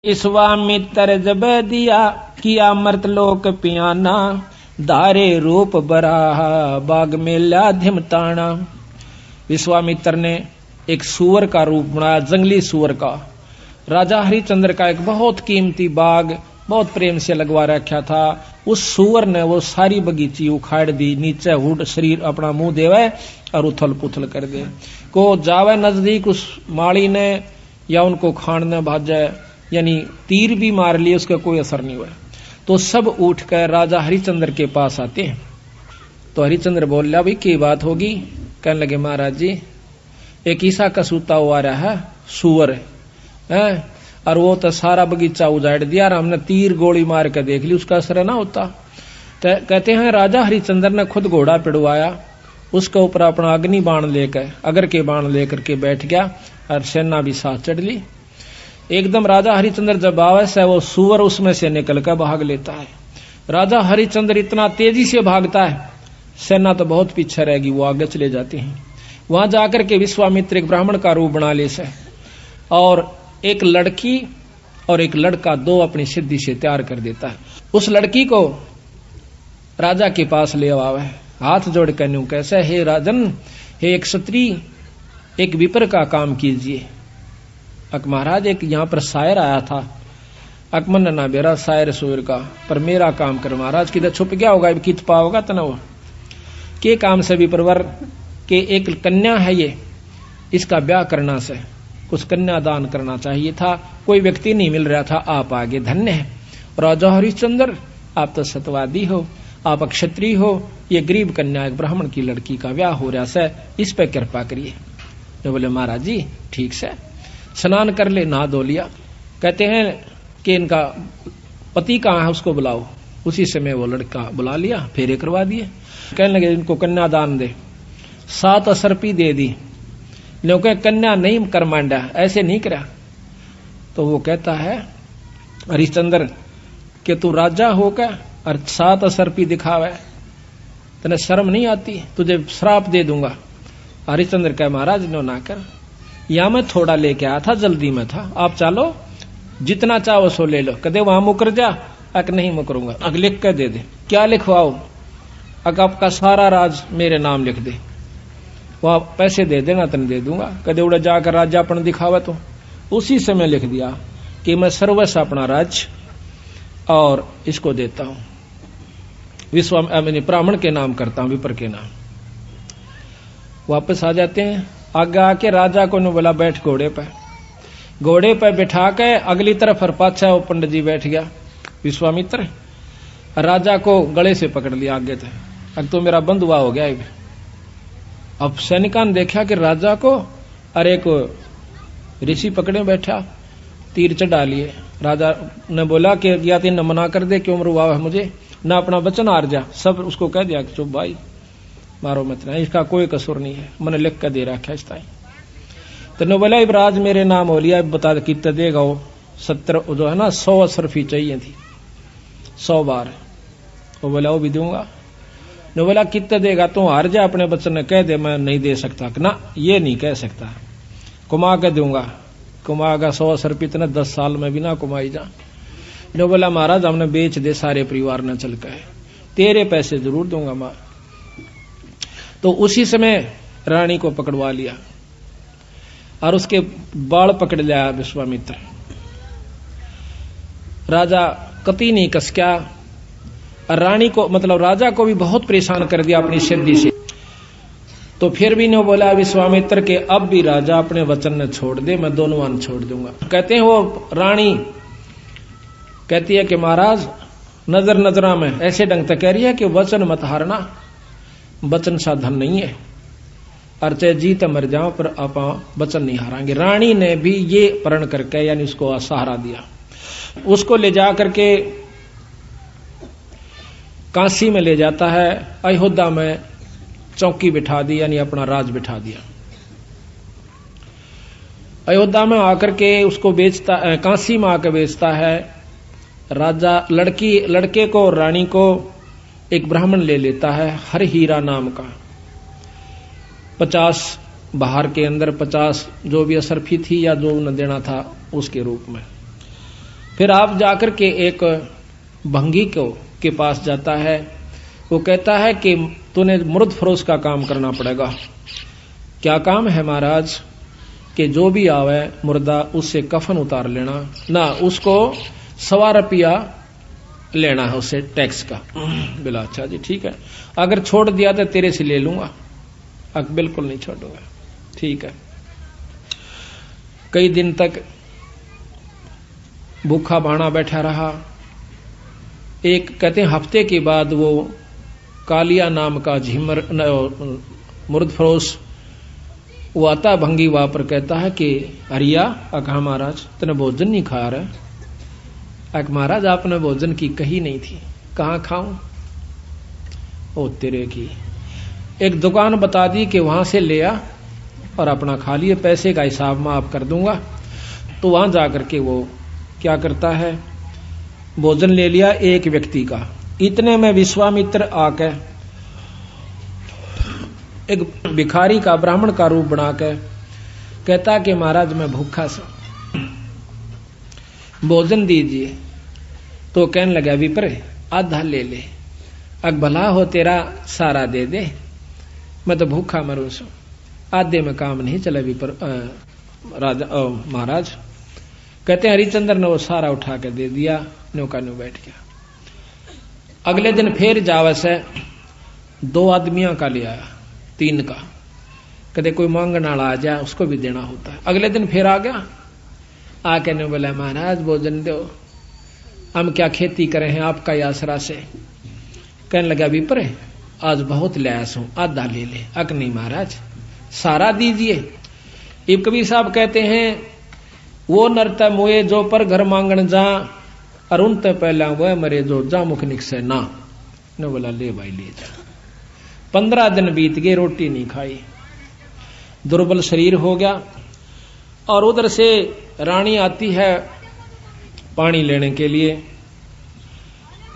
विश्वामित्र जब दिया किया मर्तलोक पियाना, धारे रूप बराहा बाग में ला धिमताना। विश्वामित्र ने एक सूअर का रूप बनाया, जंगली सूअर का। राजा हरिश्चंद्र का एक बहुत कीमती बाग बहुत प्रेम से लगवा रखा था। उस सूअर ने वो सारी बगीची उखाड़ दी, नीचे हुड शरीर अपना मुंह देवे और उथल पुथल कर दे। को जावे नजदीक उस माली ने या उनको खाने भाजे, यानी तीर भी मार लिए, उसका कोई असर नहीं हुआ। तो सब उठकर राजा हरिश्चंद्र के पास आते हैं। तो हरिश्चंद्र बोल रहा, भाई क्या बात होगी? कहने लगे, महाराज जी एक ईसा का सूता हुआ रहा है, सूअर है, और वो तो सारा बगीचा उजाड़ दिया और हमने तीर गोली मार के देख ली, उसका असर ना होता। तो कहते हैं राजा हरिश्चंद्र ने खुद घोड़ा पिड़वाया, उसके ऊपर अपना अग्नि बाण लेकर, अगर के बाण लेकर के बैठ गया और सेना भी साथ चढ़ ली। एकदम राजा हरिश्चंद्र जब आवे से वो सूअर उसमें से निकल कर भाग लेता है। राजा हरिश्चंद्र इतना तेजी से भागता है, सेना तो बहुत पीछे रहेगी, वो आगे चले जाते हैं। वहां जाकर के विश्वामित्र एक ब्राह्मण का रूप बना ले से, और एक लड़की और एक लड़का दो अपनी सिद्धि से तैयार कर देता है। उस लड़की को राजा के पास ले आवे, हाथ जोड़ कर न्यू कैसे, हे राजन, हे एक क्षत्रिय, एक विपर का काम कीजिए। अक महाराज एक यहाँ पर शायर आया था, अकमन ना बेरा शायर सूर का, पर मेरा काम कर महाराज, किधर छुप गया होगा, कित पाओगा तनव के काम से विप्रवर के एक कन्या है ये, इसका ब्याह करना से कुछ कन्यादान करना चाहिए था, कोई व्यक्ति नहीं मिल रहा था, आप आगे धन्य है। राजा हरिश्चंद्र आप तो सत्यवादी हो, आप क्षत्रिय हो, ये गरीब कन्या एक ब्राह्मण की लड़की का ब्याह हो रहा है, इस पे कृपा करिए। तो बोले महाराज जी ठीक से, स्नान कर ले, नहा धो लिया। कहते हैं कि इनका पति कहाँ है, उसको बुलाओ। उसी समय वो लड़का बुला लिया, फेरे करवा दिए। कहने लगे इनको कन्यादान दे, 7 असरपी दे दी, लोग कन्या नहीं कर मांडा, ऐसे नहीं करा। तो वो कहता है हरिश्चंद्र कि तू राजा होकर और 7 असरपी दिखावे, तने शर्म नहीं आती, तुझे श्राप दे दूंगा। हरिश्चंद्र कह महाराज नो ना कर, या मैं थोड़ा लेके आया था, जल्दी में था, आप चलो जितना चाहो सो ले लो। कदे वहां मुकर जा, अक नहीं मुकरूंगा, अग लिख कर दे दे। क्या लिखवाओ? अग आपका सारा राज मेरे नाम लिख दे, वहां पैसे दे देना, तन दे दूंगा। कदे उड़ा जाकर राजापन दिखावा। तो उसी समय लिख दिया कि मैं सर्वस्व अपना राज्य और इसको देता हूं, ब्राह्मण के नाम करता हूं, विपर के नाम। वापस आ जाते हैं, आगे आके राजा को ने बोला बैठ घोड़े पे। घोड़े पे बिठा के अगली तरफ और पाछा वो पंडित जी बैठ गया विश्वामित्र, राजा को गले से पकड़ लिया आगे थे। अब तो मेरा बंधुआ हो गया। अब सैनिका ने देखा कि राजा को अरे को ऋषि पकड़े बैठा, तीर चढ़ा लिए। राजा ने बोला कि या तीन मना कर दे, क्यों मरवा है मुझे, ना अपना वचन हार जा। सब उसको कह दिया कि चुप भाई, मारो मत ना, इसका कोई कसूर नहीं है, मैंने लिख कर दे रखा इस टाइम। तो ने बोला राज मेरे नाम हो लिया, बता कितना देगा वो? 70 जो है ना 100 असरफी चाहिए थी, 100 बार। वो बोला वो भी दूंगा। ने बोला कितना देगा? तू हार जा, अपने बच्चन ने कह दे मैं नहीं दे सकता। ना ये नहीं कह सकता, कुमा के दूंगा। कुमागा 100 असरफी इतने 10 साल में भी ना कुमाई जा। ने बोला महाराज हमने बेच दे सारे परिवार ने चल के, तेरे पैसे जरूर दूंगा मां। तो उसी समय रानी को पकड़वा लिया और उसके बाल पकड़ लिया विश्वामित्र। राजा कति नहीं कसक्या, रानी को मतलब राजा को भी बहुत परेशान कर दिया अपनी सिद्धि से। तो फिर भी ने बोला विश्वामित्र के अब भी राजा अपने वचन ने छोड़ दे, मैं दोनों वन छोड़ दूंगा। कहते हैं वो रानी कहती है कि महाराज नजर नजरा में ऐसे ढंग तक कह रही है कि वचन मत हारना, वचन साधन नहीं है, और चाहे जीत मर जाओ पर आप वचन नहीं हारांगे। रानी ने भी ये प्रण करके यानी उसको सहारा दिया। उसको ले जा करके काशी में ले जाता है, अयोध्या में चौकी बिठा दी, यानी अपना राज बिठा दिया। अयोध्या में आकर के उसको बेचता, काशी में आकर बेचता है। राजा लड़के को और रानी को एक ब्राह्मण ले लेता है, हर हीरा नाम का। 50 बाहर के अंदर 50 जो भी असरफी थी या जो उन्हें देना था उसके रूप में। फिर आप जाकर के एक भंगी के पास जाता है। वो कहता है कि तूने मुर्द फरोश का काम करना पड़ेगा। क्या काम है महाराज? कि जो भी आवे मुर्दा उससे कफन उतार लेना ना, उसको 1.25 रुपया लेना है उससे टैक्स का। बोला अच्छा जी ठीक है, अगर छोड़ दिया तो तेरे से ले लूंगा। बिल्कुल नहीं छोड़ूंगा। ठीक है। कई दिन तक भूखा भाना बैठा रहा। एक कहते हैं हफ्ते के बाद वो कालिया नाम का झिमर मुर्द फरोश वो आता भंगी वहां पर, कहता है कि हरिया कहा महाराज तने भोजन नहीं खा रहा? महाराज आपने भोजन की कही नहीं थी। कहाँ खाऊं? ओ तेरे की, एक दुकान बता दी कि वहां से ले आ और अपना खा लिए, पैसे का हिसाब मैं आप कर दूंगा। तो वहां जाकर के वो क्या करता है, भोजन ले लिया एक व्यक्ति का। इतने में विश्वामित्र आके एक भिखारी का ब्राह्मण का रूप बनाकर कहता कि महाराज मैं भूखा सा, भोजन दीजिए। तो कहने लगा विप्र आधा ले ले, भला हो तेरा सारा दे दे, मैं तो भूखा मरू सू, आधे में काम नहीं चला विप्र राजा महाराज। कहते हैं हरिचंद्र ने वो सारा उठा के दे दिया, नौका न्यू बैठ गया। अगले दिन फिर जावस है 2 आदमियों का ले आया, 3 का। कहते कोई मांगने वाला आ जाए उसको भी देना होता है। अगले दिन फिर आ गया, आके ने बोला महाराज भोजन दो, हम क्या खेती करें हैं आपका ही आसरा से। कहने लगा विप्र आज बहुत लयास हूं, आधा ले ले। नहीं महाराज सारा दीजिए। इब कबीर साहब कहते हैं वो नरता मोए जो पर घर मांगन जा, अरुण ते पहला वह मरे जो जा मुख निकसे ना। ने बोला ले भाई ले जा। 15 दिन बीत गए, रोटी नहीं खाई, दुर्बल शरीर हो गया। और उधर से रानी आती है पानी लेने के लिए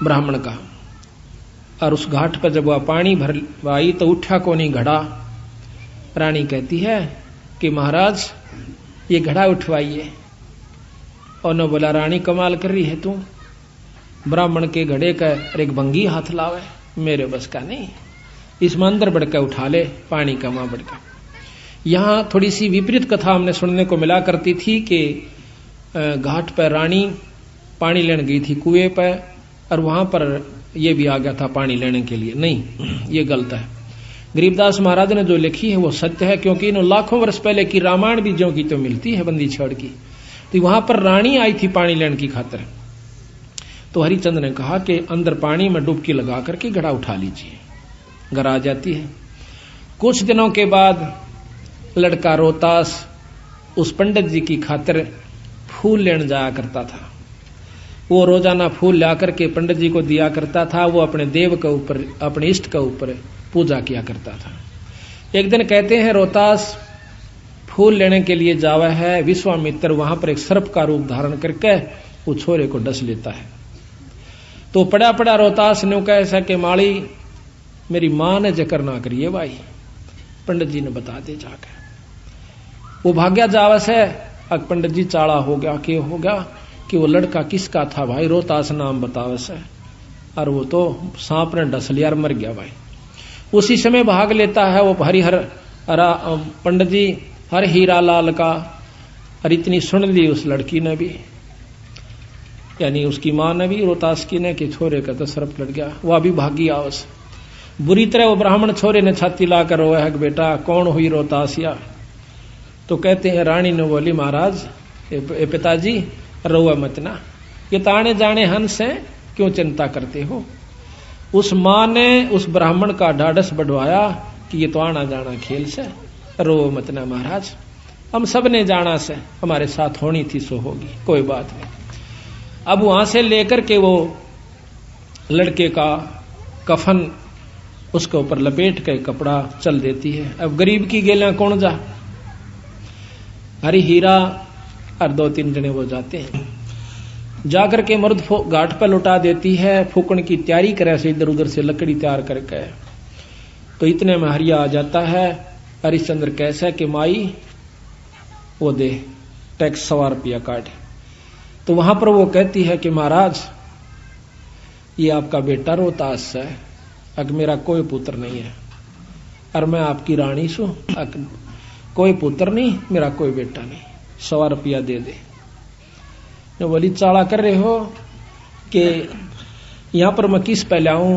ब्राह्मण का, और उस घाट पर जब वह पानी भरवाई तो उठा को नहीं घड़ा। रानी कहती है कि महाराज ये घड़ा उठवाइए। और न बोला रानी कमाल कर रही है तू, ब्राह्मण के घड़े का एक भंगी हाथ लावे, मेरे बस का नहीं, इसमें अंदर बढ़कर उठा ले पानी का मां बढ़कर। यहां थोड़ी सी विपरीत कथा हमने सुनने को मिला करती थी कि घाट पर रानी पानी लेने गई थी कुएं पर, और वहां पर यह भी आ गया था पानी लेने के लिए। नहीं, ये गलत है। गरीबदास महाराज ने जो लिखी है वो सत्य है, क्योंकि इन लाखों वर्ष पहले की रामायण भी ज्यों की तो मिलती है बंदी छड़ की। तो वहां पर रानी आई थी पानी लेने की खातिर। तो हरिचंद्र ने कहा कि अंदर पानी में डुबकी लगा करके घड़ा उठा लीजिए। घर आ जाती है। कुछ दिनों के बाद लड़का रोहतास उस पंडित जी की खातिर फूल लेने जाया करता था। वो रोजाना फूल ला करके पंडित जी को दिया करता था। वो अपने देव के ऊपर, अपने इष्ट के ऊपर पूजा किया करता था। एक दिन कहते हैं रोहतास फूल लेने के लिए जावा है, विश्वामित्र वहां पर एक सर्प का रूप धारण करके वो छोरे को डस लेता है। तो पड़ा पड़ा रोहतास ने कहा ऐसा कि माली मेरी मां ने जिक्र ना करिए भाई, पंडित जी ने बता दे जाकर। वो भाग्या जावस है। अब पंडित जी चाड़ा हो गया कि हो गया कि वो लड़का किसका था भाई, रोहतास नाम बतावस है, और वो तो सांप ने डस लिया और मर गया भाई। उसी समय भाग लेता है वो हरिहर पंडित जी हर हीरा लाल का, और इतनी सुन ली उस लड़की ने भी, यानी उसकी मां ने भी, रोहतास की ने, कि छोरे का तो सर्प लड़ गया। वह भी भागी आवस। बुरी तरह वो ब्राह्मण छोरे ने छाती लाकर रोया है कि बेटा कौन हुई रोहतासिया। तो कहते हैं रानी ने बोली महाराज पिताजी रोआ मत ना, ये ताने जाने हंस हैं, क्यों चिंता करते हो। उस मां ने उस ब्राह्मण का ढाढ़स बढ़वाया कि ये तो आना जाना खेल से, रो मत ना महाराज, हम सब ने जाना से, हमारे साथ होनी थी सो होगी, कोई बात नहीं। अब वहां से लेकर के वो लड़के का कफन उसके ऊपर लपेट के कपड़ा चल देती है। अब गरीब की गेला कौन जा, हरी हीरा और 2-3 जने वो जाते हैं। जाकर के मर्द घाट पर लुटा देती है, फूकण की तैयारी करे से इधर उधर से लकड़ी तैयार करके। तो इतने में हरिया आ जाता है। हरिश्चंद्र कैसा कि माई वो दे टैक्स 1.25 रुपया काट। तो वहां पर वो कहती है कि महाराज ये आपका बेटा रोहतास है, अग मेरा कोई पुत्र नहीं है और मैं आपकी रानी सू, कोई पुत्र नहीं, मेरा कोई बेटा नहीं, 100 रुपया दे दे। तो बोली चाला कर रहे हो कि यहां पर मैं किस पे लाऊं,